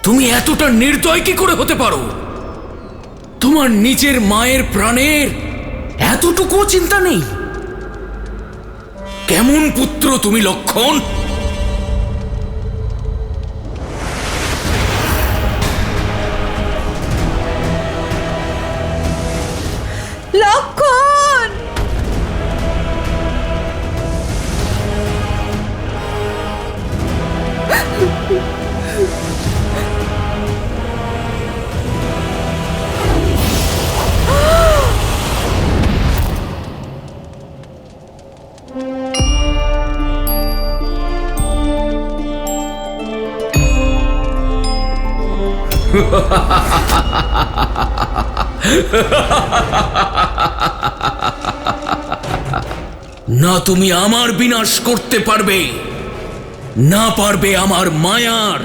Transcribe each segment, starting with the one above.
তুমি এতটা নির্দয় কি করে হতে পারো? তোমার নিজের মায়ের প্রাণের এতটুকু চিন্তা নেই? কেমন পুত্র তুমি লক্ষণ? লক্ষণ! না তুমি আমার বিনাশ করতে পারবে, না পারবে আমার মায়ার।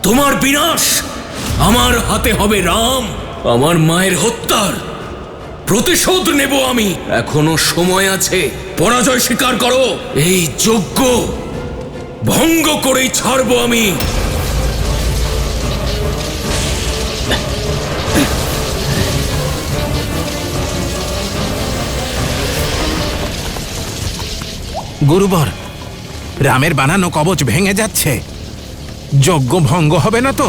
তোমার বিনাশ আমার হাতে হবে রাম। আমার মায়ের হত্যার প্রতিশোধ নেব আমি। এখনো সময় আছে, পরাজয় স্বীকার করো। এই যজ্ঞ ভঙ্গ করেই ছাড়বো আমি। গুরুবর, রামের বানানো কবচ ভেঙে যাচ্ছে। যজ্ঞ ভঙ্গ হবে না তো?